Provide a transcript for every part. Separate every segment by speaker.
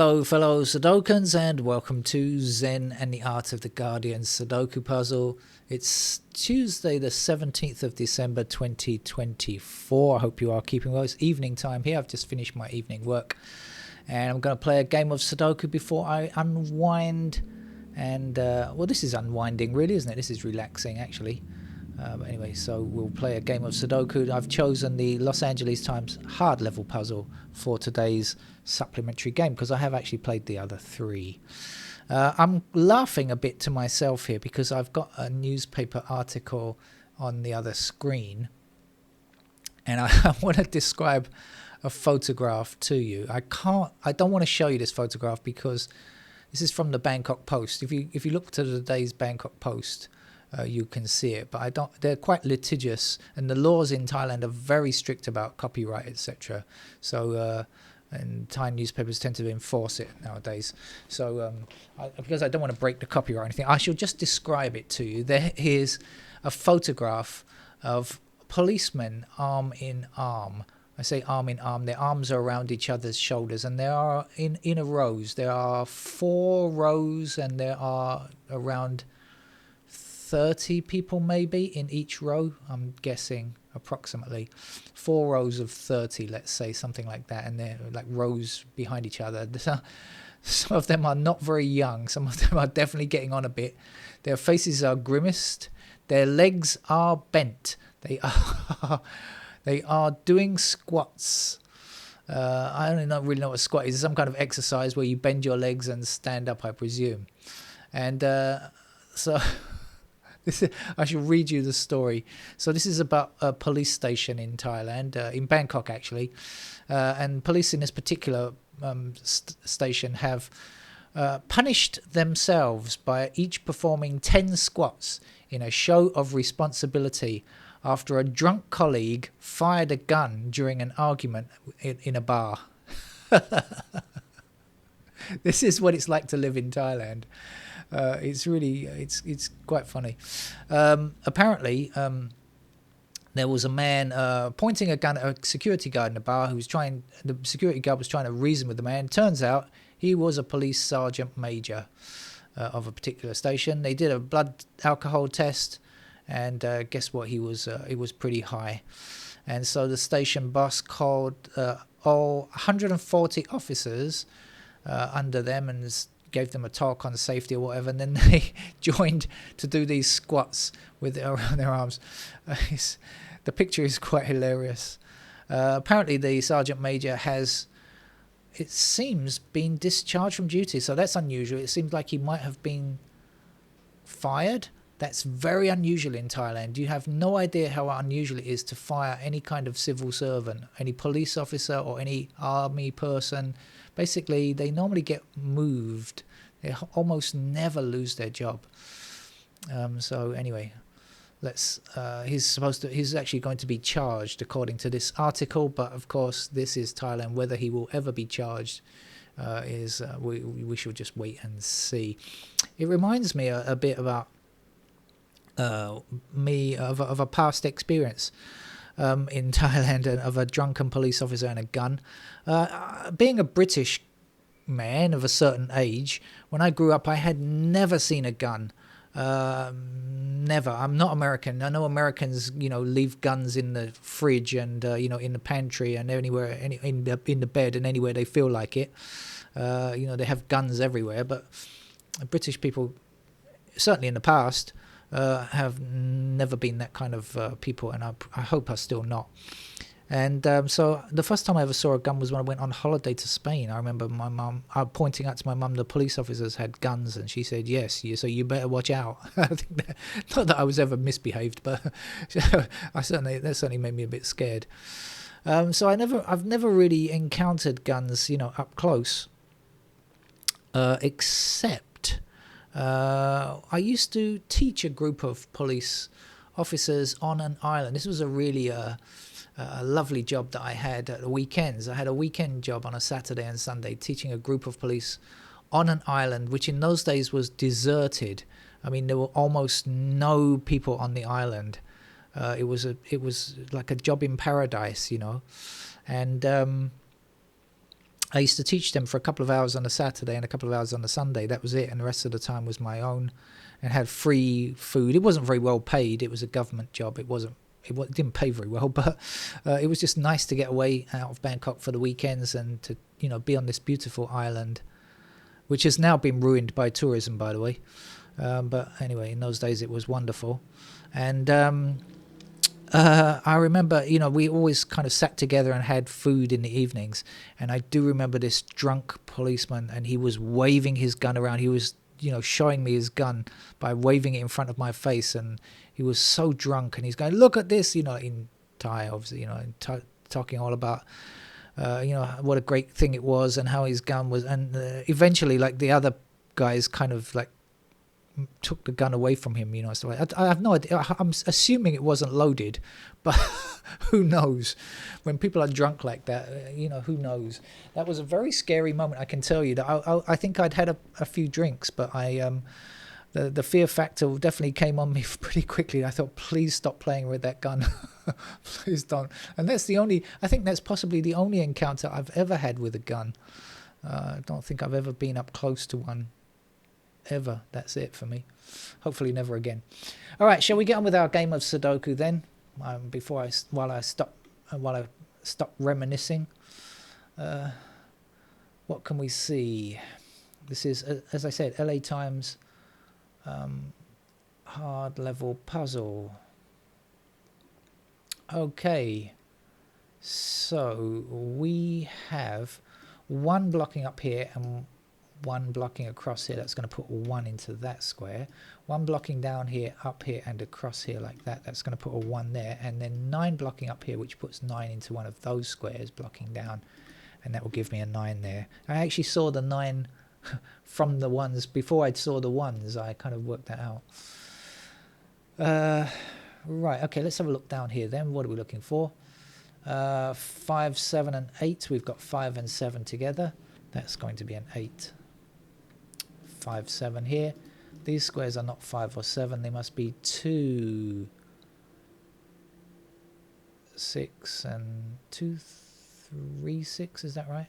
Speaker 1: Hello, fellow Sudokans, and welcome to Zen and the Art of the Guardian Sudoku Puzzle. It's Tuesday, the 17th of December 2024. I hope you are keeping well. It's evening time here. I've just finished my evening work, and I'm going to play a game of Sudoku before I unwind. And, well, this is unwinding, really, isn't it? This is relaxing, actually. But anyway, so we'll play a game of Sudoku. I've chosen the Los Angeles Times hard level puzzle for today's supplementary game because I have actually played the other three. I'm laughing a bit to myself here because I've got a newspaper article on the other screen, and I want to describe a photograph to you. I don't want to show you this photograph because this is from the Bangkok Post. If you look to today's Bangkok Post, you can see it, but they're quite litigious, and the laws in Thailand are very strict about copyright, etc. So and Thai newspapers tend to enforce it nowadays. So because I don't want to break the copyright or anything, I shall just describe it to you. There is a photograph of policemen arm in arm. I say arm in arm. Their arms are around each other's shoulders, and there are in a rows. There are 4 rows, and there are around 30 people maybe in each row, I'm guessing, approximately 4 rows of 30, let's say, something like that, and they're like rows behind each other. Some of them are not very young, some of them are definitely getting on a bit. Their faces are grimaced, their legs are bent, they are doing squats. I don't really know what a squat is. It's some kind of exercise where you bend your legs and stand up, I presume. And so I shall read you the story. So this is about a police station in Thailand, in Bangkok actually, and police in this particular station have punished themselves by each performing 10 squats in a show of responsibility after a drunk colleague fired a gun during an argument in a bar. This is what it's like to live in Thailand. It's quite funny. Apparently, there was a man pointing a gun at a security guard in a bar the security guard was trying to reason with the man. Turns out he was a police sergeant major of a particular station. They did a blood alcohol test, and guess what? He was pretty high. And so the station boss called all 140 officers under them and gave them a talk on safety or whatever, and then they joined to do these squats around their arms. The picture is quite hilarious. Apparently the sergeant major has, it seems, been discharged from duty, so that's unusual. It seems like he might have been fired. That's very unusual in Thailand. You have no idea how unusual it is to fire any kind of civil servant, any police officer or any army person. Basically, they normally get moved. They almost never lose their job. So anyway, he's actually going to be charged according to this article. But of course, this is Thailand. Whether he will ever be charged we shall just wait and see. It reminds me a bit about me of a past experience in Thailand, and of a drunken police officer and a gun. Being a British man of a certain age, when I grew up, I had never seen a gun. Never. I'm not American. I know Americans, leave guns in the fridge and in the pantry and anywhere, in the bed and anywhere they feel like it. They have guns everywhere, but British people, certainly in the past, have never been that kind of people, and I hope are still not. And so the first time I ever saw a gun was when I went on holiday to Spain. I remember my mum pointing out to my mum the police officers had guns, and she said, yes, so you better watch out. I think not that I was ever misbehaved, but that certainly made me a bit scared. So I've never really encountered guns, up close, except I used to teach a group of police officers on an island. This was a really a lovely job that I had at the weekends. I had a weekend job on a Saturday and Sunday teaching a group of police on an island, which in those days was deserted. I mean, there were almost no people on the island. It was like a job in paradise, And I used to teach them for a couple of hours on a Saturday and a couple of hours on a Sunday. That was it, and the rest of the time was my own, and had free food. It wasn't very well paid. It was a government job. It didn't pay very well, but it was just nice to get away out of Bangkok for the weekends and to be on this beautiful island, which has now been ruined by tourism, by the way. But anyway, in those days it was wonderful, and I remember, we always kind of sat together and had food in the evenings. And I do remember this drunk policeman, and he was waving his gun around. He was, showing me his gun by waving it in front of my face. And he was so drunk, and he's going, "Look at this," in Thai, obviously, and talking all about, what a great thing it was and how his gun was. And eventually, like, the other guys kind of like took the gun away from him, so I have no idea. I'm assuming it wasn't loaded, but who knows? When people are drunk like that, who knows? That was a very scary moment, I can tell you. That I think I'd had a few drinks, but the fear factor definitely came on me pretty quickly. I thought, please stop playing with that gun. Please don't. And I think that's possibly the only encounter I've ever had with a gun. I don't think I've ever been up close to one. Ever. That's it for me. Hopefully never again. All right, shall we get on with our game of Sudoku then? While I stop reminiscing. What can we see? This is, as I said, LA Times hard level puzzle. Okay, so we have one blocking up here and one blocking across here. That's going to put 1 into that square. One blocking down here, up here, and across here like that. That's going to put a 1 there. And then 9 blocking up here, which puts 9 into one of those squares, blocking down. And that will give me a 9 there. I actually saw the 9 from the ones. Before I saw the ones, I kind of worked that out. Right, okay, let's have a look down here then. What are we looking for? 5, 7, and 8. We've got 5 and 7 together. That's going to be an 8. 5, 7 here. These squares are not 5 or 7. They must be 2, 6, and 2, 3, 6. Is that right?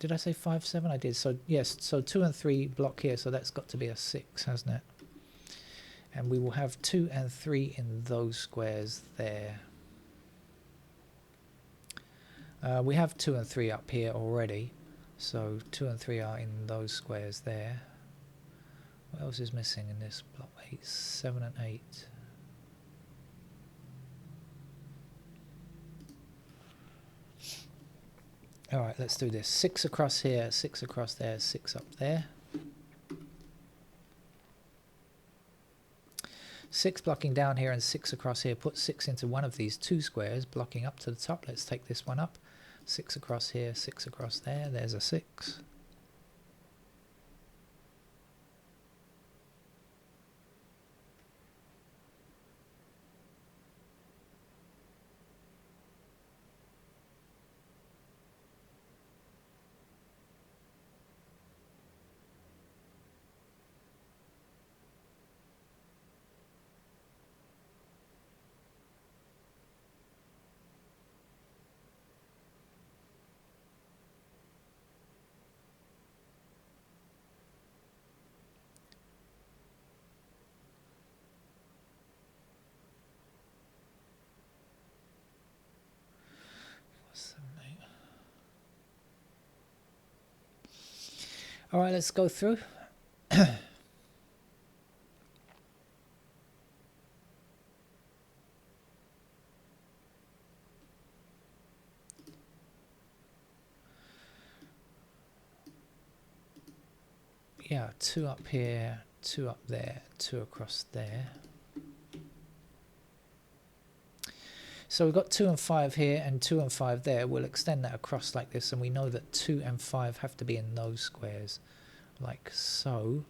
Speaker 1: Did I say 5, 7? I did. So yes, so 2 and 3 block here. So that's got to be a 6, hasn't it? And we will have 2 and 3 in those squares there. We have 2 and 3 up here already. So 2 and 3 are in those squares there. What else is missing in this block? 8, 7, and 8. All right, let's do this. 6 across here, 6 across there, 6 up there. 6 blocking down here and 6 across here. Put 6 into one of these 2 squares, blocking up to the top. Let's take this one up. 6 across here, 6 across there. There's a 6. All right, let's go through. Yeah, 2 up here, 2 up there, 2 across there. So we've got 2 and 5 here and 2 and 5 there. We'll extend that across like this, and we know that 2 and 5 have to be in those squares, like so.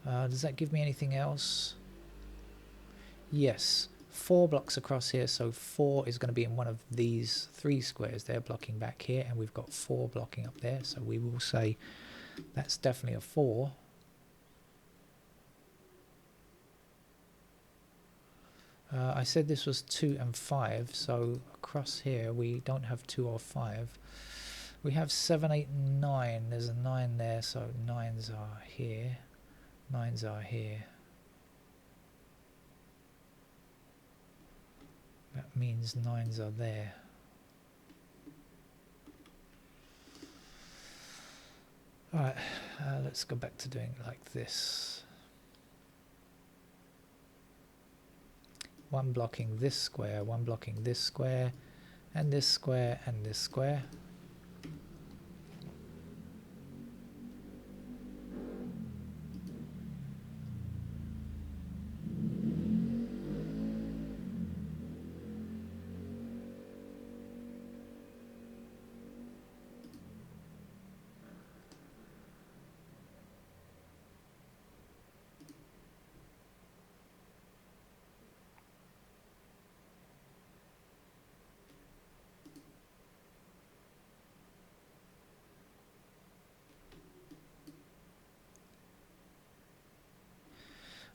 Speaker 1: Does that give me anything else? Yes, 4 blocks across here, so 4 is going to be in one of these 3 squares there, blocking back here, and we've got 4 blocking up there, so we will say that's definitely a 4. I said this was 2 and 5, so across here. We don't have 2 or 5. We have 7, 8, 9. There's a 9 there, so 9s are here. 9s are here. That means 9s are there. Alright, let's go back to doing it like this. 1 blocking this square, 1 blocking this square, and this square, and this square.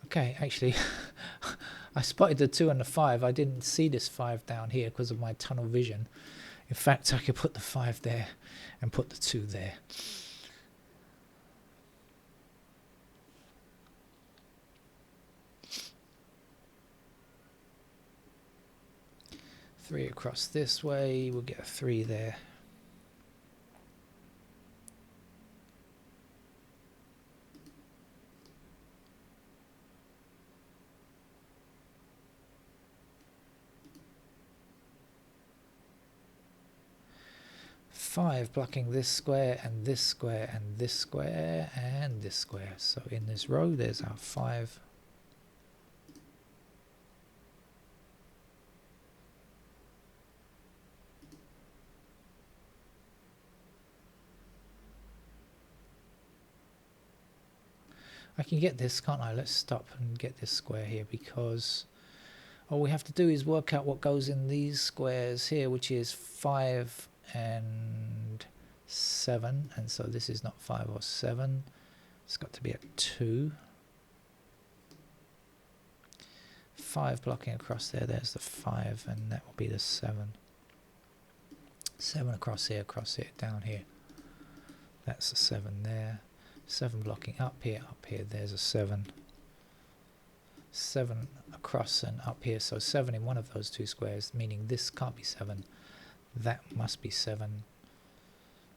Speaker 1: Okay, actually, I spotted the 2 and the 5. I didn't see this 5 down here because of my tunnel vision. In fact, I could put the 5 there and put the 2 there. Three across this way, we'll get a 3 there. Five blocking this square and this square and this square and this square. So in this row there's our 5. I can get this, can't I? Let's stop and get this square here, because all we have to do is work out what goes in these squares here, which is 5 and 7, and so this is not 5 or 7, it's got to be at 2. 5 blocking across there, there's the 5, and that will be the 7. 7 across here, down here, that's the 7 there. 7 blocking up here, there's a 7. 7 across and up here, so 7 in one of those two squares, meaning this can't be 7. That must be 7.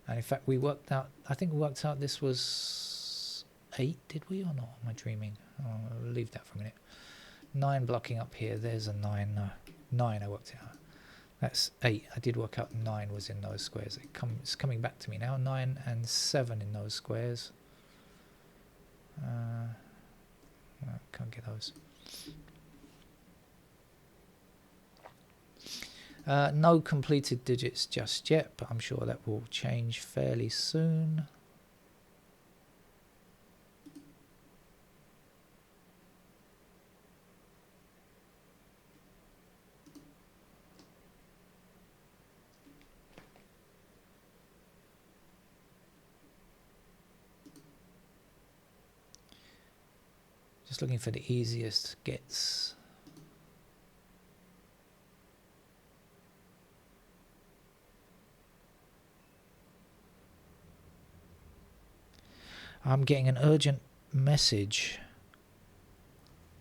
Speaker 1: And in fact we worked out, I think we worked out this was 8, did we, or not? Am I dreaming? Oh, I'll leave that for a minute. 9 blocking up here, there's a 9. No, 9 I worked it out. That's 8. I did work out 9 was in those squares. It's coming back to me now. 9 and 7 in those squares. No, can't get those. No completed digits just yet, but I'm sure that will change fairly soon. Just looking for the easiest gets. I'm getting an urgent message,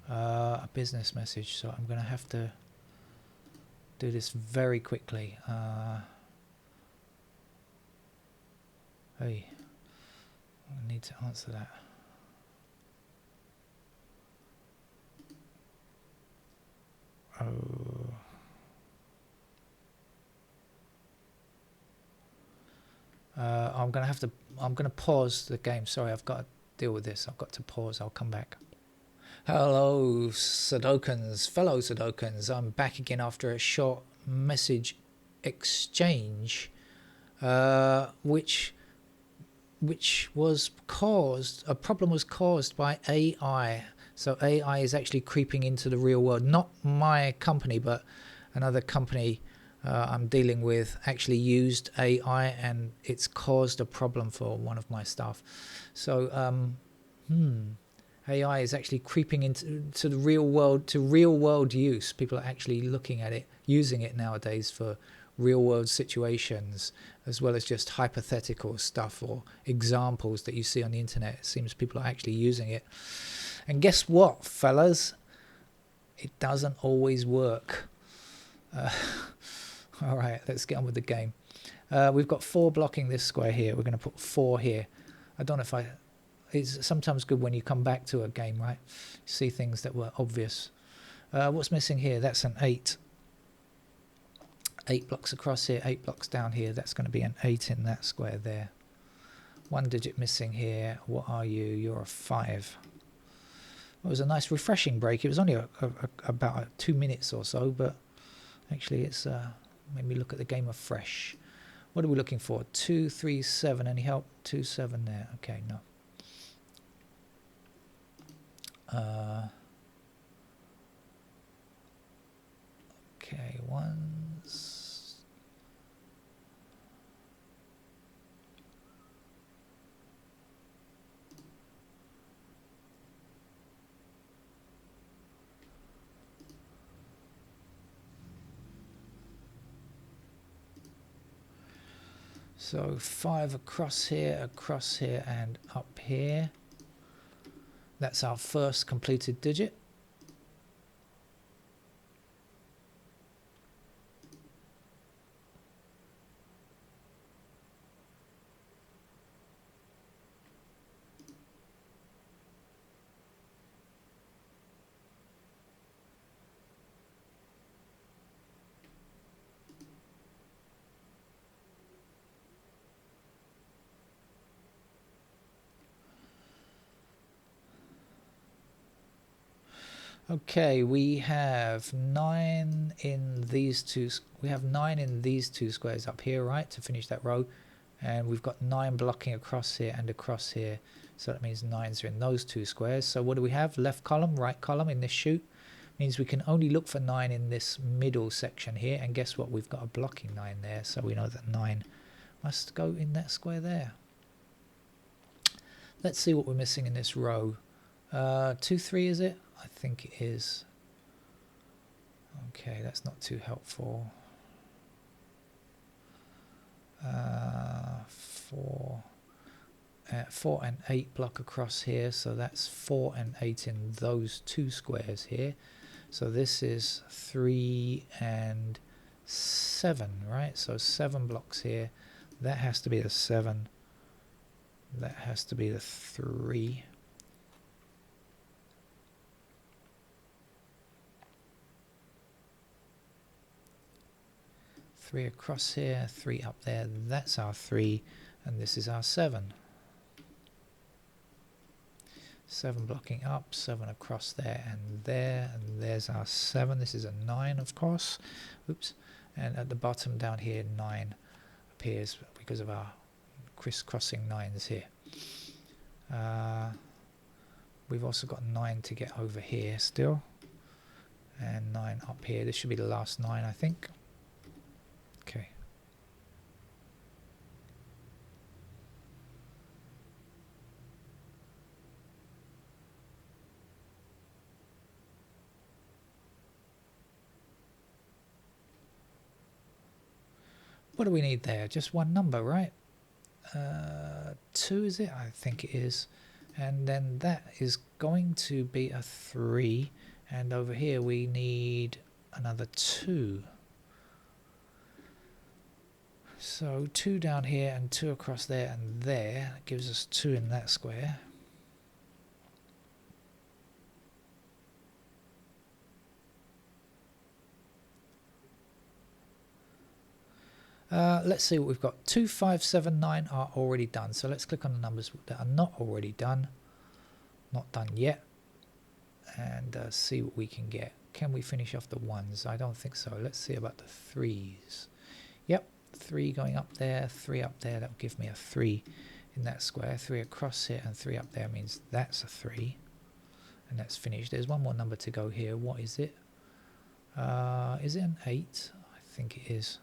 Speaker 1: a business message, so I'm going to have to do this very quickly. Hey, I need to answer that. Oh. I'm going to pause the game. Sorry, I've got to deal with this. I've got to pause. I'll come back. Hello, Sudokans, fellow Sudokans. I'm back again after a short message exchange, which was caused, a problem was caused by AI. So AI is actually creeping into the real world. Not my company, but another company I'm dealing with actually used AI, and it's caused a problem for one of my staff. So AI is actually creeping into the real world, to real world use. People are actually looking at it, using it nowadays for real world situations, as well as just hypothetical stuff or examples that you see on the internet. It seems people are actually using it. And guess what, fellas? It doesn't always work. All right, let's get on with the game. We've got 4 blocking this square here. We're going to put 4 here. I don't know if it's sometimes good when you come back to a game, right? See things that were obvious. What's missing here? That's an 8. 8 blocks across here, 8 blocks down here. That's going to be an 8 in that square there. 1 digit missing here. What are you? You're a 5. It was a nice refreshing break. It was only about 2 minutes or so, but actually it's made me look at the game afresh. What are we looking for? 2, 3, 7. Any help? 2, 7 there. Okay, no. Okay, ones. So 5 across here, and up here. That's our first completed digit. Okay, we have 9 in these two. We have 9 in these 2 squares up here, right, to finish that row, and we've got 9 blocking across here and across here. So that means 9s are in those 2 squares. So what do we have? Left column, right column in this chute. Means we can only look for 9 in this middle section here. And guess what? We've got a blocking 9 there, so we know that 9 must go in that square there. Let's see what we're missing in this row. 2, 3 is it? I think it is. Okay, that's not too helpful. 4 and 8 block across here, so that's 4 and 8 in those 2 squares here. So this is 3 and 7, right? So 7 blocks here. That has to be the 7. That has to be the 3. Three across here, 3 up there. That's our 3, and this is our 7. 7 blocking up, 7 across there and there, and there's our 7. This is a 9, of course. Oops. And at the bottom down here, 9 appears because of our crisscrossing 9s here. We've also got 9 to get over here still, and 9 up here. This should be the last 9, I think. Okay. What do we need there? Just one number, right? 2 is it? I think it is. And then that is going to be a 3. And over here we need another 2. So 2 down here and 2 across there and there. That gives us 2 in that square. Let's see what we've got. 2, 5, 7, 9 are already done. So let's click on the numbers that are not already done. Not done yet. And see what we can get. Can we finish off the 1s? I don't think so. Let's see about the 3s. Yep, 3 going up there, 3 up there. That'll give me a 3 in that square. 3 across here and 3 up there means that's a 3. And that's finished. There's one more number to go here. What is it? Is it an 8? I think it is.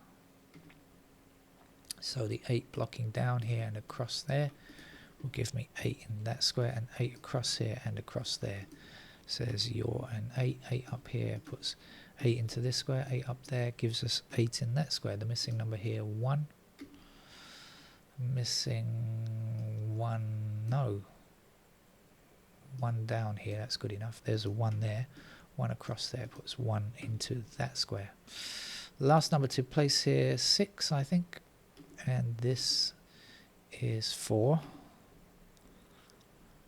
Speaker 1: So the 8 blocking down here and across there. will give me 8 in that square, and 8 across here and across there. Says you're an 8. 8 up here puts 8 into this square. 8 up there gives us 8 in that square. The missing number here, 1. Missing 1, no. 1 down here, that's good enough. There's a 1 there. 1 across there puts 1 into that square. Last number to place here, 6, I think. And this is 4.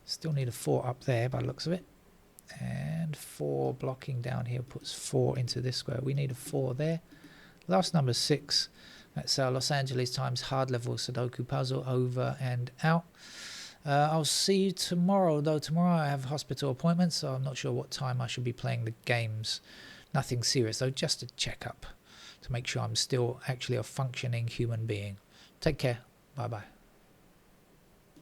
Speaker 1: Still need a 4 up there by the looks of it. And 4 blocking down here puts 4 into this square. We need a 4 there. Last number 6. That's our Los Angeles Times hard level Sudoku puzzle, over and out. I'll see you tomorrow, though tomorrow I have hospital appointments, so I'm not sure what time I should be playing the games. Nothing serious though, just a checkup to make sure I'm still actually a functioning human being. Take care. Bye bye.